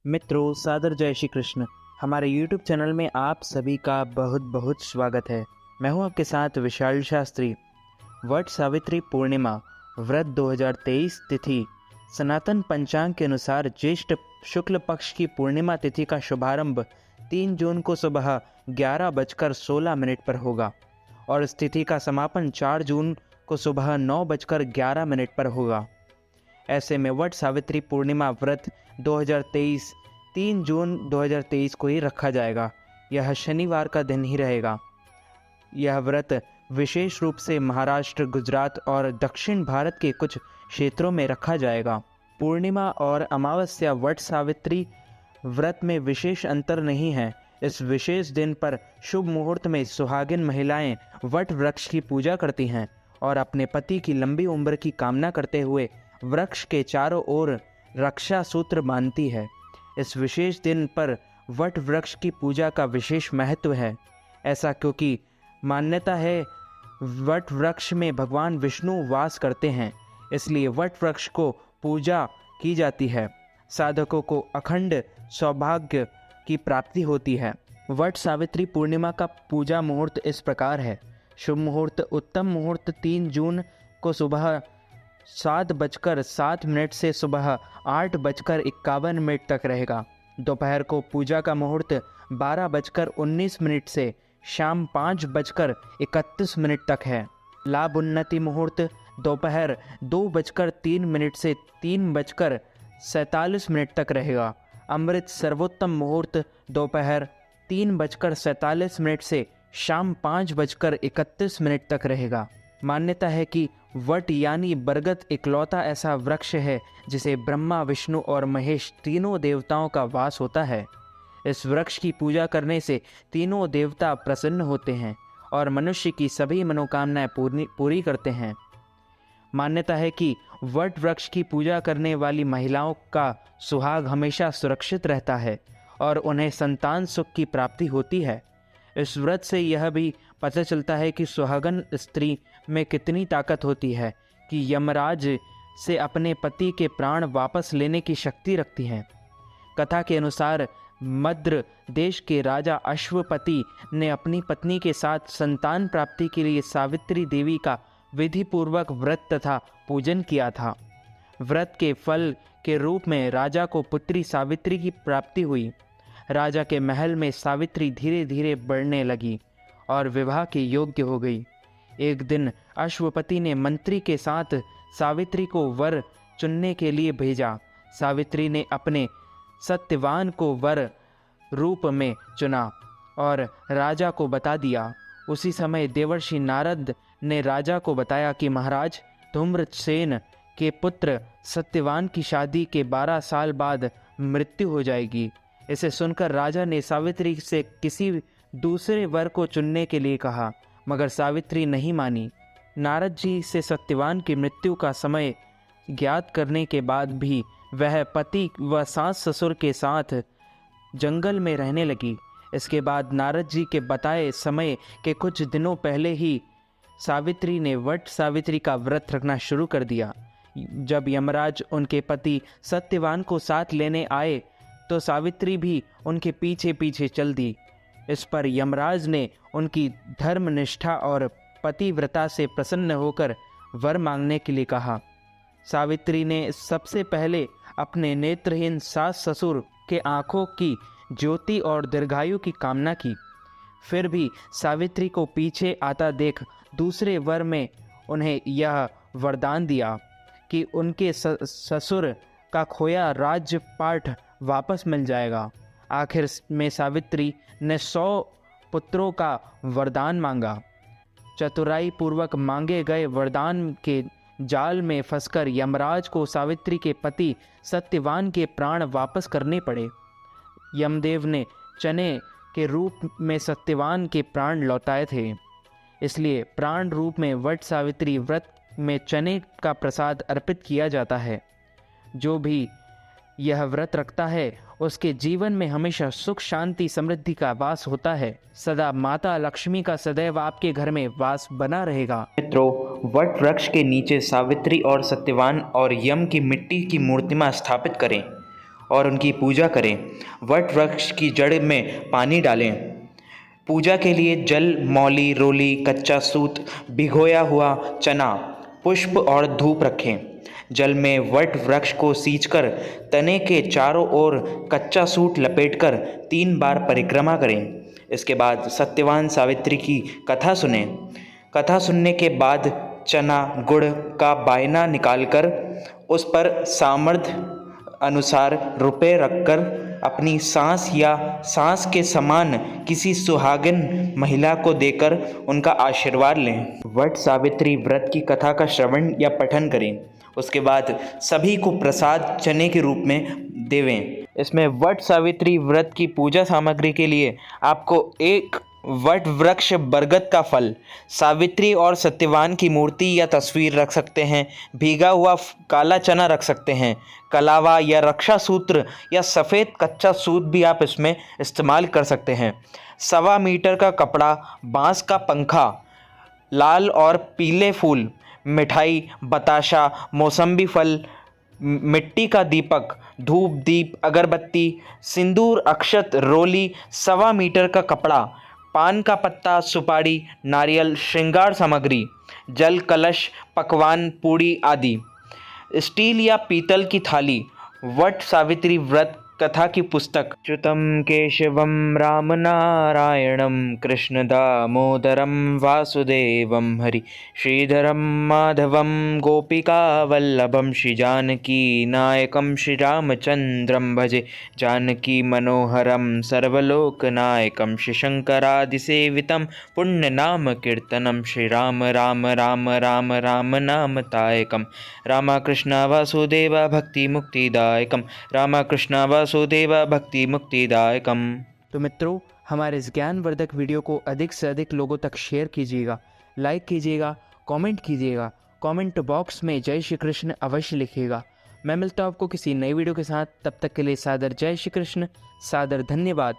मित्रों, सादर जय श्री कृष्ण। हमारे YouTube चैनल में आप सभी का बहुत बहुत स्वागत है। मैं हूं आपके साथ विशाल शास्त्री। वट सावित्री पूर्णिमा व्रत 2023 तिथि सनातन पंचांग के अनुसार ज्येष्ठ शुक्ल पक्ष की पूर्णिमा तिथि का शुभारंभ 3 जून को सुबह 11:16 पर होगा और इस तिथि का समापन 4 जून को सुबह 9:11 पर होगा। ऐसे में वट सावित्री पूर्णिमा व्रत 2023 3 जून 2023 को ही रखा जाएगा। यह शनिवार का दिन ही रहेगा। यह व्रत विशेष रूप से महाराष्ट्र, गुजरात और दक्षिण भारत के कुछ क्षेत्रों में रखा जाएगा। पूर्णिमा और अमावस्या वट सावित्री व्रत में विशेष अंतर नहीं है। इस विशेष दिन पर शुभ मुहूर्त में सुहागिन महिलाएं वट वृक्ष की पूजा करती हैं और अपने पति की लंबी उम्र की कामना करते हुए वृक्ष के चारों ओर रक्षा सूत्र बांधती है। इस विशेष दिन पर वट वृक्ष की पूजा का विशेष महत्व है। ऐसा क्योंकि मान्यता है वट वृक्ष में भगवान विष्णु वास करते हैं, इसलिए वट वृक्ष को पूजा की जाती है। साधकों को अखंड सौभाग्य की प्राप्ति होती है। वट सावित्री पूर्णिमा का पूजा मुहूर्त इस प्रकार है। शुभ मुहूर्त उत्तम मुहूर्त 3 जून को सुबह 7:07 से सुबह 8:51 तक रहेगा। दोपहर को पूजा का मुहूर्त 12:19 से शाम 5:31 तक है। लाभ उन्नति मुहूर्त दोपहर 2:03 से 3:47 तक रहेगा। अमृत सर्वोत्तम मुहूर्त दोपहर 3:47 से शाम 5:31 तक रहेगा। मान्यता है कि वट यानी बरगद इकलौता ऐसा वृक्ष है जिसे ब्रह्मा, विष्णु और महेश तीनों देवताओं का वास होता है। इस वृक्ष की पूजा करने से तीनों देवता प्रसन्न होते हैं और मनुष्य की सभी मनोकामनाएं पूरी करते हैं। मान्यता है कि वट वृक्ष की पूजा करने वाली महिलाओं का सुहाग हमेशा सुरक्षित रहता है और उन्हें संतान सुख की प्राप्ति होती है। इस व्रत से यह भी पता चलता है कि सुहागन स्त्री में कितनी ताकत होती है कि यमराज से अपने पति के प्राण वापस लेने की शक्ति रखती हैं। कथा के अनुसार मद्र देश के राजा अश्वपति ने अपनी पत्नी के साथ संतान प्राप्ति के लिए सावित्री देवी का विधि पूर्वक व्रत तथा पूजन किया था। व्रत के फल के रूप में राजा को पुत्री सावित्री की प्राप्ति हुई। राजा के महल में सावित्री धीरे धीरे बढ़ने लगी और विवाह के योग्य हो गई। एक दिन अश्वपति ने मंत्री के साथ सावित्री को वर चुनने के लिए भेजा। सावित्री ने अपने सत्यवान को वर रूप में चुना और राजा को बता दिया। उसी समय देवर्षि नारद ने राजा को बताया कि महाराज, धूम्रसेन के पुत्र सत्यवान की शादी के 12 साल बाद मृत्यु हो जाएगी। इसे सुनकर राजा ने सावित्री से किसी दूसरे वर को चुनने के लिए कहा, मगर सावित्री नहीं मानी। नारद जी से सत्यवान की मृत्यु का समय ज्ञात करने के बाद भी वह पति व सास ससुर के साथ जंगल में रहने लगी। इसके बाद नारद जी के बताए समय के कुछ दिनों पहले ही सावित्री ने वट सावित्री का व्रत रखना शुरू कर दिया। जब यमराज उनके पति सत्यवान को साथ लेने आए तो सावित्री भी उनके पीछे पीछे चल दी। इस पर यमराज ने उनकी धर्मनिष्ठा और पतिव्रता से प्रसन्न होकर वर मांगने के लिए कहा। सावित्री ने सबसे पहले अपने नेत्रहीन सास ससुर के आंखों की ज्योति और दीर्घायु की कामना की। फिर भी सावित्री को पीछे आता देख दूसरे वर में उन्हें यह वरदान दिया कि उनके ससुर का खोया राज्यपाठ वापस मिल जाएगा। आखिर में सावित्री ने 100 पुत्रों का वरदान मांगा। चतुराई पूर्वक मांगे गए वरदान के जाल में फंसकर यमराज को सावित्री के पति सत्यवान के प्राण वापस करने पड़े। यमदेव ने चने के रूप में सत्यवान के प्राण लौटाए थे। इसलिए प्राण रूप में वट सावित्री व्रत में चने का प्रसाद अर्पित किया जाता है। जो भी यह व्रत रखता है उसके जीवन में हमेशा सुख, शांति, समृद्धि का वास होता है। सदा माता लक्ष्मी का सदैव आपके घर में वास बना रहेगा। मित्रों, वट वृक्ष के नीचे सावित्री और सत्यवान और यम की मिट्टी की मूर्तियां स्थापित करें और उनकी पूजा करें। वट वृक्ष की जड़ में पानी डालें। पूजा के लिए जल, मौली, रोली, कच्चा सूत, भिगोया हुआ चना, पुष्प और धूप रखें। जल में वट वृक्ष को सींचकर तने के चारों ओर कच्चा सूत लपेटकर 3 बार परिक्रमा करें। इसके बाद सत्यवान सावित्री की कथा सुनें। कथा सुनने के बाद चना गुड़ का बायना निकालकर उस पर सामर्थ्य अनुसार रुपए रखकर अपनी सांस या सांस के समान किसी सुहागिन महिला को देकर उनका आशीर्वाद लें। वट सावित्री व्रत की कथा का श्रवण या पठन करें। उसके बाद सभी को प्रसाद चने के रूप में देवें। इसमें वट सावित्री व्रत की पूजा सामग्री के लिए आपको 1 वट वृक्ष, बरगद का फल, सावित्री और सत्यवान की मूर्ति या तस्वीर रख सकते हैं। भीगा हुआ काला चना रख सकते हैं। कलावा या रक्षा सूत्र या सफ़ेद कच्चा सूत भी आप इसमें इस्तेमाल कर सकते हैं। 1.25 मीटर का कपड़ा, बांस का पंखा, लाल और पीले फूल, मिठाई, बताशा, मौसम्बी फल, मिट्टी का दीपक, धूप, दीप, अगरबत्ती, सिंदूर, अक्षत, रोली, 1.25 मीटर का कपड़ा, पान का पत्ता, सुपारी, नारियल, श्रृंगार सामग्री, जल, कलश, पकवान, पूड़ी आदि। स्टील या पीतल की थाली। वट सावित्री व्रत कथा की पुस्तक। च्युतम केशवम राम नारायणम कृष्ण दामोदरम वासुदेवम हरि श्रीधरम माधवम गोपिका वल्लभम श्री जानकी नायकम श्री रामचंद्रम भजे जानकी मनोहरम सर्वलोकनायकम श्री शंकरादिसेवितम पुण्य नाम कीर्तनम श्री राम राम राम राम राम नाम तायकम रामकृष्ण वासुदेव भक्ति मुक्तिदायकम रामकृष्ण वासुदेव भक्ति मुक्तिदायकम। तो मित्रों, हमारे इस ज्ञानवर्धक वीडियो को अधिक से अधिक लोगों तक शेयर कीजिएगा, लाइक कीजिएगा, कमेंट कीजिएगा। कमेंट बॉक्स में जय श्री कृष्ण अवश्य लिखिएगा। मैं मिलता हूँ आपको किसी नई वीडियो के साथ। तब तक के लिए सादर जय श्री कृष्ण, सादर धन्यवाद।